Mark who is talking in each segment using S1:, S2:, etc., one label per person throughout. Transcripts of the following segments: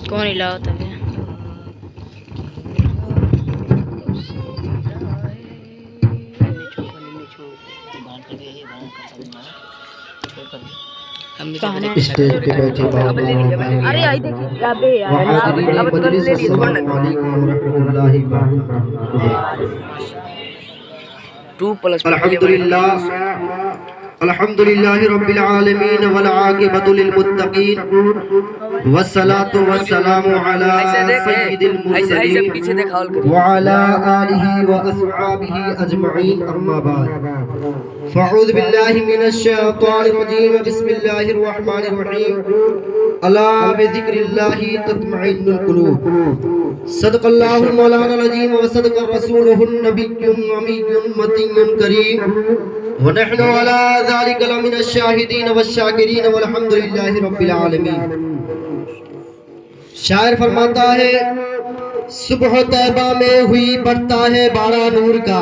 S1: कौन हिला होता है?
S2: स्टेज पे बैठे
S1: अरे आई देखिए अबे यार
S2: अल्हम्दुलिल्लाह रब्बिल आलमीन वल आक़िबतु लिल मुत्तक़ीन वस्सलातु वस्सलामु अला सय्यिदिल मुरसलीन व अला आलिहि व अस्हाबिहि अजमईन अम्मा बाद फ़अऊज़ु बिल्लाहि मिनश शैतानिर रजीम बिस्मिल्लाहिर रहमानिर रहीम अला बिज़िक्रिल्लाहि तत्मइन्नुल क़ुलूब सदक़ल्लाहुल मौलाना अज़ीम व सदक़ रसूलुहुन नबिय्युल अमीयुल मतीयुल करीम व नहनु अला ज़ालिका लमिनश शाहिदीन वश्शाकिरीन वल्हम्दुलिल्लाहि रब्बिल आलमीन। शायर फरमाता है सुबह तैबा में हुई बढ़ता है बाड़ा नूर का,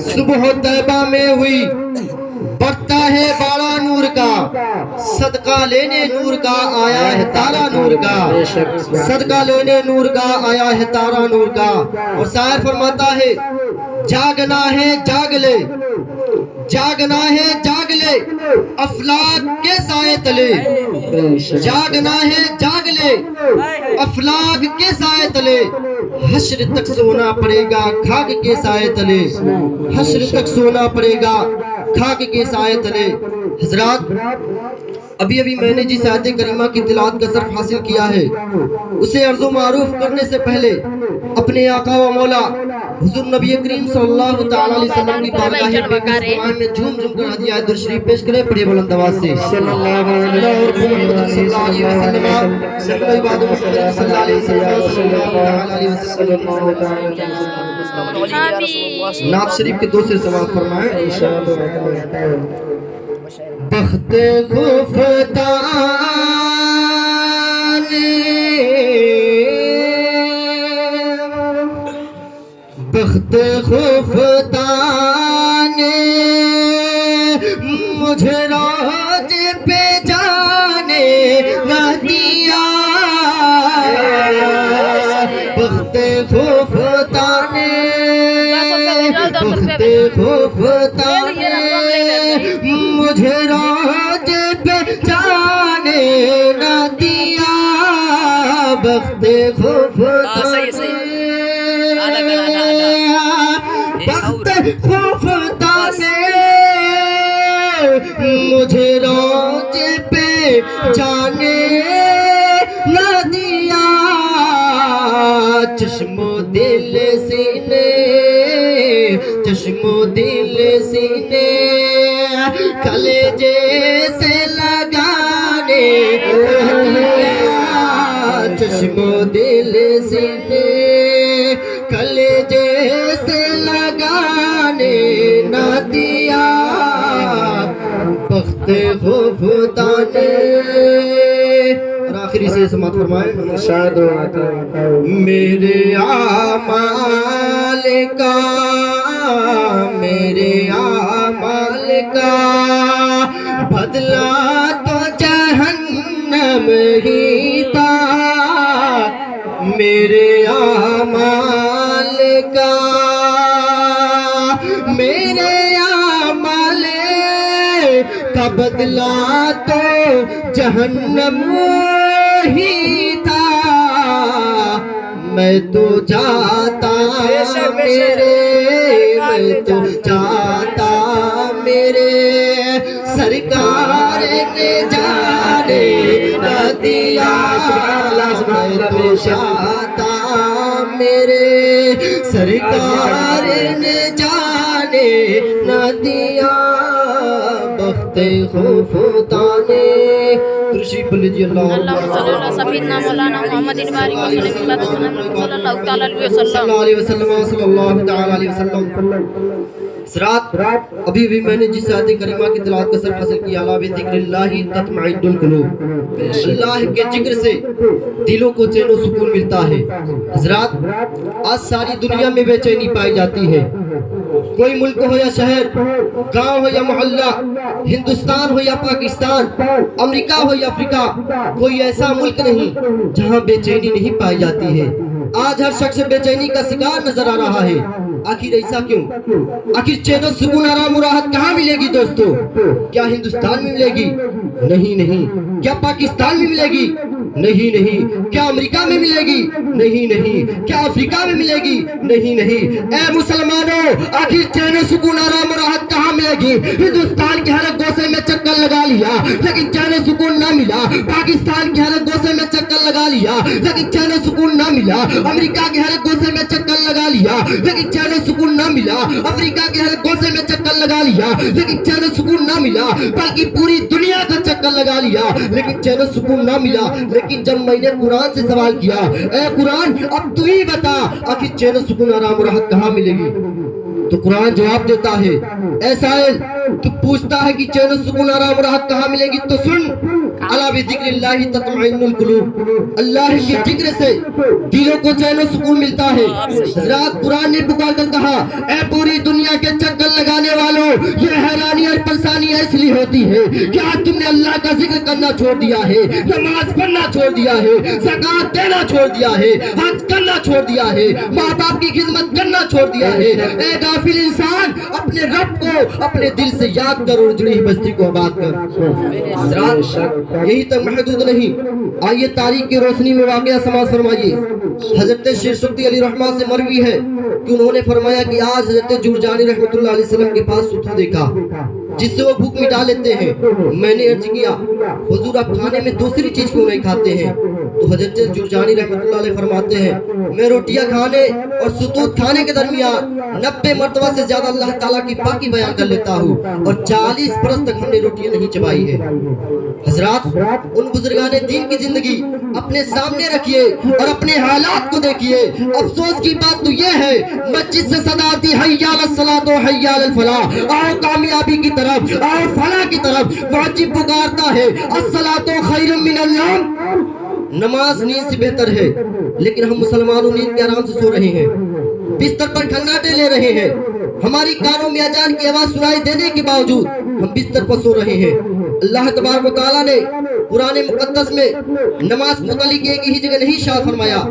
S2: सुबह तैबा में हुई बढ़ता है बाड़ा नूर का, सदका लेने नूर का आया है तारा नूर का, सदका लेने नूर का आया है तारा नूर का। और शायर फरमाता है जागना है जाग ले, जागना है जाग ले अफलाक के साए तले, जागना है जाग ले अफलाक के साए तले, हश्र तक सोना पड़ेगा खाक के साए तले, हश्र तक सोना पड़ेगा खाक के साए तले। हजरात अभी अभी मैंने जिस आयत करीमा की तिलावत का शर्फ हासिल किया है उसे अर्ज़ो मारूफ करने से पहले अपने आका व मौला हुज़ूर नबी करीम सल्लल्लाहु तआला अलैहि वसल्लम की बारगाह में झूम झूम कर हदीया दुरूद शरीफ पेश करें बड़े बुलंद आवाज से सल्लल्लाहु अलैहि वसल्लम नात शरीफ के दो से समाप्त फरमाएं। बख्त खुफतान बख्त खुफतान मुझे राज पे जाने न दिया, बख्त खुफतान बख्त खुफतान मुझे राज पे जाने न दिया, बख्त खुफतान बख्त खुफतान मुझे राज पे जाने न दिया, चश्मो दिल सीने चश्मो दिल सीने कलेजे से लगाने चश्मो दिल सीने कलेजे से लगाने न दिया, बख्त खुफतान। और आखिरी से समाप्त फरमाएं शायद मेरे आमाल का, मेरे आमाल का बदला तो जहन्नम ही था, मेरे आमाल का मेरे आमाल का बदला तो जहन्नम ही था, मैं तो जाता मेरे मैं तो जाता मेरे सरकार ने जाने न दिया, मैं तो जाता मेरे सरकार ने जाने न दिया, बख्त खुफतान। तुर्शी बोल जी अल्लाह
S1: सफीना मौलाना मोहम्मद इनवारी सल्लल्लाहु तआला अलैहि वसल्लम। रात अभी भी मैंने जिस आयत करीमा की तिलावत का शर्फ हासिल किया अला बिज़िक्रिल्लाहि तत्मइन्नुल क़ुलूब, अल्लाह के जिक्र से दिलों को चैन व सुकून मिलता है। हज़रात आज सारी दुनिया में बेचैनी पाई जाती है, کوئی ملک ہو یا شہر، گاؤں ہو یا محلہ، ہندوستان ہو یا پاکستان، امریکہ ہو یا افریقہ، کوئی ایسا ملک نہیں جہاں بے چینی نہیں پائی جاتی ہے۔ آج ہر شخص بے چینی کا شکار نظر آ رہا ہے۔ آخر ایسا کیوں؟ آخر چین و سکون آرام و راحت کہاں ملے گی دوستو؟ کیا ہندوستان میں ملے گی؟ نہیں۔ کیا پاکستان میں ملے گی؟ نہیں۔ کیا امریکہ میں ملے گی؟ نہیں۔ کیا افریقہ میں ملے گی؟ نہیں۔ اے مسلمانوں، آخر چین و سکون آرام و راحت کہاں ملے گی؟ ہندوستان کے ہر گوشے میں چکر لگا لیا لیکن چین و سکون نہ ملا۔ پاکستان کے ہر گوشے میں چکر لگا لیا لیکن چین و سکون نہ ملا۔ امریکہ کے ہر گوشے میں چکر لگا لیا لیکن چین و سکون نہ ملا۔ افریقہ کے ہر گوشے میں چکر لگا لیا لیکن چین و سکون نہ ملا، بلکہ پوری دنیا کا چکر لگا لیا لیکن چین و سکون نہ ملا۔ لیکن جب میں نے قرآن سے سوال کیا، اے قرآن اب تو ہی بتا آخر چین و سکون آرام و راحت کہاں ملے گی؟ تو قرآن جواب دیتا ہے، اے سائل تو پوچھتا ہے کہ چین و سکون آرام و راحت کہاں ملے گی؟ تو سن، الا بذکر اللہ تطمئن القلوب، اللہ کے ذکر سے دلوں کو چین و سکون ملتا ہے۔ حضرات قرآن نے پکار کر کہا، اے پوری دنیا کے چکر لگانے والوں، یہ حیرانی اور پریشانی اس لیے ہوتی ہے کہ آج تم نے اللہ کا ذکر کرنا چھوڑ دیا ہے، نماز پڑھنا چھوڑ دیا ہے، زکوٰۃ دینا چھوڑ دیا ہے، حج کرنا چھوڑ دیا ہے، ماں باپ کی خدمت کرنا چھوڑ دیا ہے۔ اے غافل انسان، اپنے رب کو اپنے دل سے یاد کر اور جڑی بستی کو آباد کر۔ حضرات یہی تک محدود نہیں، آئیے تاریخ کی روشنی میں واقعہ سماعت فرمائیے۔ حضرت شیخ سبتی علی رحمہ سے مروی ہے کہ انہوں نے فرمایا کہ آج حضرت جرجانی رحمۃ اللہ علیہ وسلم کے پاس ستو دیکھا جس سے وہ بھوک مٹا لیتے ہیں۔ میں نے عرض کیا، حضور آپ کھانے میں دوسری چیز کیوں نہیں کھاتے ہیں؟ تو حضرت جرجانی رحمۃ اللہ علیہ فرماتے ہیں، میں روٹیاں کھانے اور ستوت کھانے کے درمیان 90 مرتبہ سے زیادہ اللہ تعالیٰ کی پاکی بیان کر لیتا ہوں اور 40 برس تک ہم نے روٹیاں نہیں چبائی ہے۔ حضرات ان بزرگان دین کی زندگی اپنے سامنے رکھیے اور اپنے حالات کو دیکھیے۔ افسوس کی بات تو یہ ہے، مسجد سے صدا آتی حی علی الصلاۃ و حی علی الفلاح، آؤ کامیابی کی طرف، آؤ فلاح کی طرف، مؤذن پکارتا ہے الصلاۃ خیر من النوم، نماز نیند سے بہتر ہے، لیکن ہم مسلمانوں نیند کے آرام سے سو رہے ہیں، بستر پر ٹھنڈاٹے لے رہے ہیں، ہماری کانوں میں اذان کی آواز سنائی دینے کے باوجود ہم بستر پر سو رہے ہیں۔ اللہ تبارک و تعالیٰ نے قرآن مقدس میں نماز کے متعلق ایک ہی جگہ نہیں ارشاد فرمایا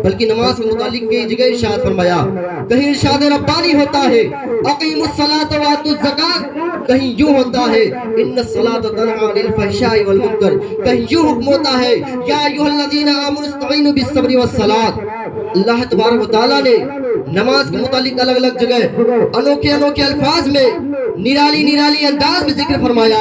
S1: بلکہ نماز کے متعلق کئی جگہ ارشاد فرمایا۔ کہیں ارشاد ربانی ہوتا ہے اقیموا الصلاۃ وآتوا الزکاۃ، کہیں یوں ہوتا ہے ان الصلاۃ تنہی عن الفحشاء والمنکر، کہیں یوں حکم ہوتا ہے یا ایھا الذین آمنوا استعینوا بالصبر والصلاۃ۔ اللہ تبارک و تعالیٰ نے نماز کے متعلق الگ الگ جگہ انوکھے انوکھے الفاظ میں نرالی انداز میں ذکر فرمایا،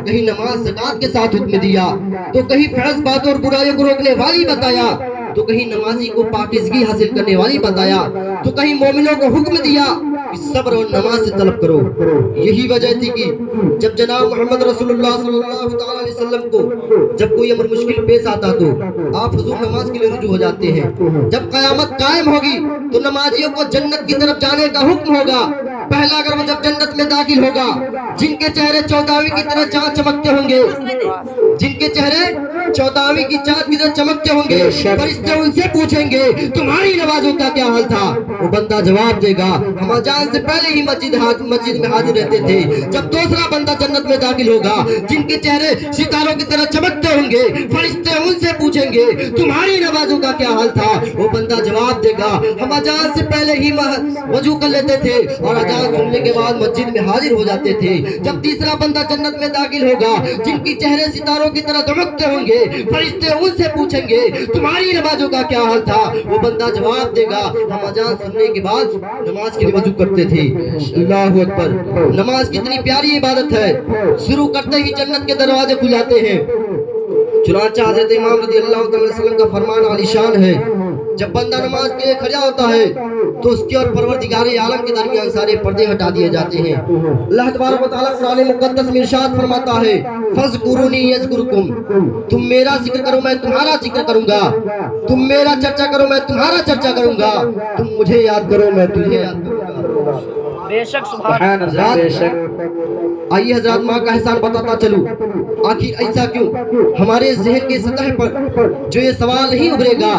S1: کہیں نماز زکوٰۃ کے ساتھ حکم دیا، تو کہیں فرض باتوں اور برائیوں کو روکنے والی بتایا، تو کہیں نمازی کو پاکیزگی حاصل کرنے والی بتایا، تو کہیں مومنوں کو حکم دیا کہ صبر اور نماز سے طلب کرو۔ یہی وجہ تھی کہ جب جناب محمد رسول اللہ صلی اللہ تعالیٰ علیہ وسلم کو جب کوئی امر مشکل پیش آتا تو آپ حضور نماز کے لیے رجوع ہو جاتے ہیں۔ جب قیامت قائم ہوگی تو نمازیوں کو جنت کی طرف جانے کا حکم ہوگا۔ پہلا اگر وہ جب جنت میں داخل ہوگا، جن کے چہرے چوداویں کی طرح چاند چمکتے ہوں گے، جن کے چہرے چوداویں کی چاند کی طرح چمکتے ہوں گے، فرشتے ان سے پوچھیں گے تمہاری نمازوں کا کیا حال تھا؟ وہ بندہ جواب دے گا ہم اذان سے پہلے ہی مسجد میں حاضر رہتے تھے۔ جب دوسرا بندہ جنت میں داخل ہوگا، جن کے چہرے ستاروں کی طرح چمکتے ہوں گے، فرشتے ان سے پوچھیں گے تمہاری نمازوں کا کیا حال تھا؟ وہ بندہ جواب دے گا ہم اذان سے پہلے ہی وضو کر لیتے تھے اور اذان سننے کے بعد مسجد میں حاضر ہو جاتے تھے۔ جب تیسرا بندہ جنت میں داخل ہوگا، جن کی چہرے ستاروں کی طرح چمکتے ہوں گے، فرشتے ان سے پوچھیں گے تمہاری نمازوں کا کیا حال تھا؟ وہ بندہ جواب دے گا ہم اذان سننے کے بعد نماز کے لیے وضو کرتے تھے۔ اللہ اکبر، نماز کتنی پیاری عبادت ہے، شروع کرتے ہی جنت کے دروازے کھل جاتے ہیں۔ چنانچہ حضرت امام رضی اللہ تعالی وسلم کا فرمان عالی شان ہے، جب بندہ نماز کے لیے کھڑا ہوتا ہے تو اس کے اور پروردگار عالم کے درمیان سارے پردے ہٹا دیے جاتے ہیں۔ اللہ تبارک و تعالیٰ قرآن مقدس میں ارشاد فرماتا ہے فَاذْكُرُونِي يَذْكُرْكُمْ، تم میرا ذکر کرو میں تمہارا ذکر کروں گا، تم میرا چرچا کرو میں تمہارا چرچا کروں گا، تم مجھے یاد کرو میں تجھے یاد کروں گا۔
S3: بے شک سبحان اللہ، بے شک۔
S1: آئیے حضرات ماں کا احسان بتاتا چلوں، آخر ایسا کیوں؟ ہمارے ذہن کے سطح پر جو یہ سوال نہیں ابھرے گا،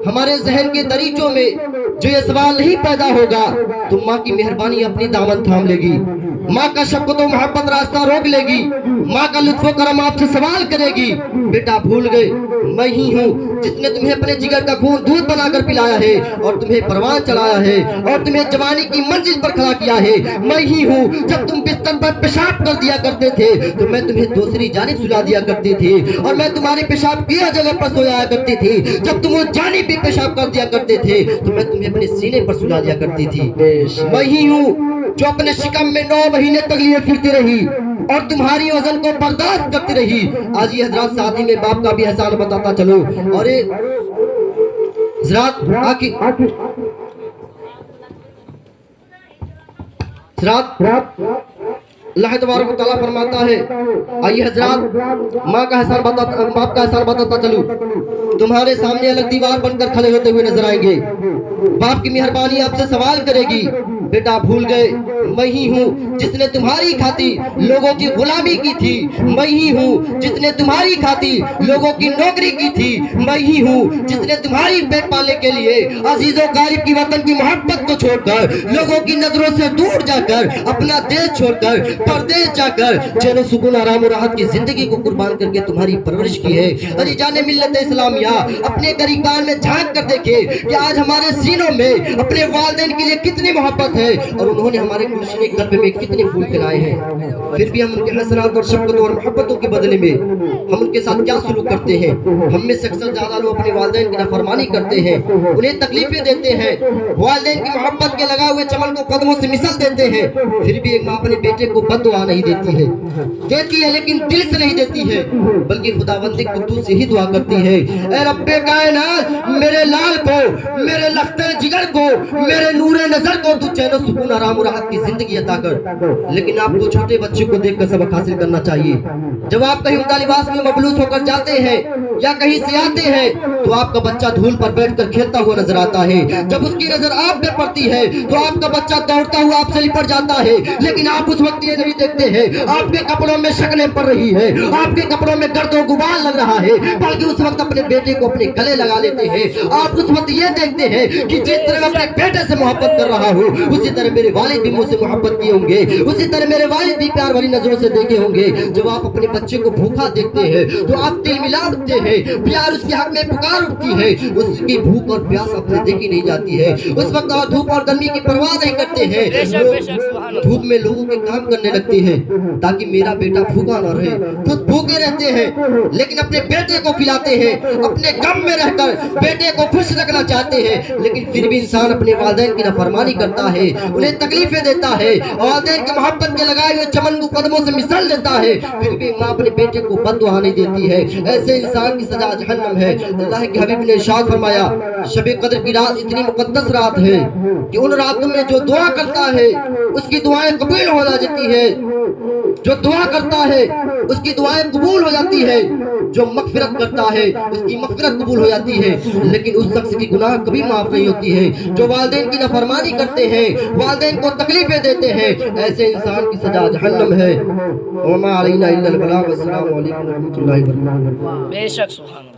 S1: ہمارے ذہن کے دریچوں میں
S2: जो ये सवाल नहीं पैदा होगा तो माँ की मेहरबानी अपनी दामन थाम लेगी, माँ का शफ़क़त और मोहब्बत रास्ता रोक लेगी, माँ का लुत्फ़ करम आपसे सवाल करेगी, बेटा भूल गए मैं ही हूँ जिसने तुम्हें अपने जिगर का खून दूध बनाकर पिलाया है और तुम्हें परवान चढ़ाया है और तुम्हें जवानी की मंजिल पर खड़ा किया है। मैं ही हूँ जब तुम बिस्तर पर पेशाब कर दिया करते थे तो मैं तुम्हें दूसरी जानिब सुला दिया करती थी और मैं तुम्हारे पेशाब किया जगह पर सोया करती थी। जब तुम उस जानिब भी पेशाब कर दिया करते थे तो मैं तुम्हें अपने सीने पर सुला दिया करती थी। मैं ही हूँ जो अपने शिकम में 9 महीने तक लिए फिरती रही और तुम्हारी वजन को बर्दाश्त करती रही। आज ये हजरात शादी में बाप का भी एहसान बताता चलो। और हजरात अल्लाह तबारक व तआला फरमाता है, आइए हजरात माँ का एहसान बताता, बाप का एहसान बताता चलूं। तुम्हारे सामने अलग दीवार बनकर खड़े होते हुए नजर आएंगे। बाप की मेहरबानी आपसे सवाल करेगी, बेटा भूल गए मैं ही हूँ जिसने तुम्हारी खातिर लोगों की गुलामी की थी, मैं ही हूँ जिसने तुम्हारी खातिर लोगों की नौकरी की थी, मैं ही हूँ जिसने तुम्हारी पेट पालने के लिए अजीजों गारिब की वतन की मोहब्बत को छोड़कर लोगों की नजरों से दूर जाकर अपना देश छोड़कर परदेश जाकर चैन सुकून आराम और राहत की जिंदगी को कुर्बान करके तुम्हारी परवरिश की है। अजी जाने मिल्लत इस्लामिया अपने गरीबान में झांक कर देखे कि आज हमारे सीनों में अपने वालिदैन के लिए कितनी मोहब्बत है और उन्होंने हमारे गुलशन कल्ब में कितने फूल खिलाए हैं। फिर भी हम उनके हसनात और शफ़क़त और मोहब्बतों के बदले में हम उनके साथ क्या सलूक करते हैं। हम में से अक्सर ज्यादा लोग अपने वालिदैन की नाफरमानी करते हैं, उन्हें तकलीफें देते हैं, वालिदैन की मोहब्बत के लगाए हुए चमन को कदमों से मिसल देते हैं। फिर भी एक माँ अपने बेटे को बद्दुआ नहीं देती है, देती है लेकिन दिल से नहीं देती है, बल्कि खुदावंदी कुद्दूस से ही दुआ करती है, ऐ रब्बे कायनात मेरे लाल को, मेरे लख्ते जिगर को, मेरे नूरे नजर को तू चैन सुकून आराम और राहत की जिंदगी अता कर। लेकिन आपको छोटे बच्चे को देखकर सबक हासिल करना चाहिए। जब आप कहीं उम्दा लिबास में मबलूस होकर जाते हैं या कहीं से आते हैं तो आपका बच्चा धूल पर बैठकर खेलता हुआ नजर आता है। जब उसकी नजर आप पे पड़ती है तो आपका बच्चा दौड़ता हुआ आपसे लिपट जाता है, लेकिन आप उस वक्त ये नहीं देखते हैं आपके कपड़ों में शक्लें पड़ रही है, आपके कपड़ों में गर्द और गुबार लग रहा है, बल्कि उस वक्त अपने बेटे को अपने गले लगा लेते हैं। आप उस वक्त ये देखते हैं कि जिस तरह मैं अपने बेटे से मोहब्बत कर रहा हूँ उसी तरह मेरे वालिद भी मुझसे मोहब्बत किए होंगे, उसी तरह मेरे वालिद भी प्यार वाली नजरों से देखे होंगे। जब आप अपने बच्चे को भूखा देखते हैं तो आप दिल मिला उठते हैं, प्यार उसके हक में पुकार उठती है, उसकी भूख और प्यास आपसे देखी नहीं जाती है। उस वक्त आप धूप और गर्मी की परवाह नहीं करते हैं, धूप में लोगों के काम करने लगते हैं ताकि मेरा बेटा भूखा न रहे। खुद भूखे रहते हैं लेकिन अपने बेटे को खिलाते हैं, अपने गम में रहकर बेटे को खुश रखना चाहते हैं, लेकिन फिर भी इंसान अपने वालिदैन की नाफरमानी करता है, उन्हें तकलीफें देता है, वालिदैन की मोहब्बत के लगाए हुए चमन को कदमों से मिसल देता है, फिर भी माँ अपने बेटे को बद्दुआ नहीं देती है। ऐसे इंसान की सजा जहन्नम है। अल्लाह के हबीब ने इरशाद फरमाया, शब कद्र की रात इतनी मुकद्दस रात है कि उन रातों में जो दुआ करता है उसकी दुआएं कबूल हो जाती है, जो दुआ करता है उसकी दुआएं कबूल हो जाती है, जो मगफिरत करता है उसकी मगफिरत कबूल हो जाती है, लेकिन उस शख्स की गुनाह कभी माफ नहीं होती है जो वालिदैन की नाफरमानी करते हैं, वालिदैन को तकलीफें देते हैं। ऐसे इंसान की सजा जहन्नम है। वमा अलैना इल्लल बलाग। अस्सलामु अलैकुम व रहमतुल्लाहि व बरकातहू।
S3: बेशक सुभान अल्लाह।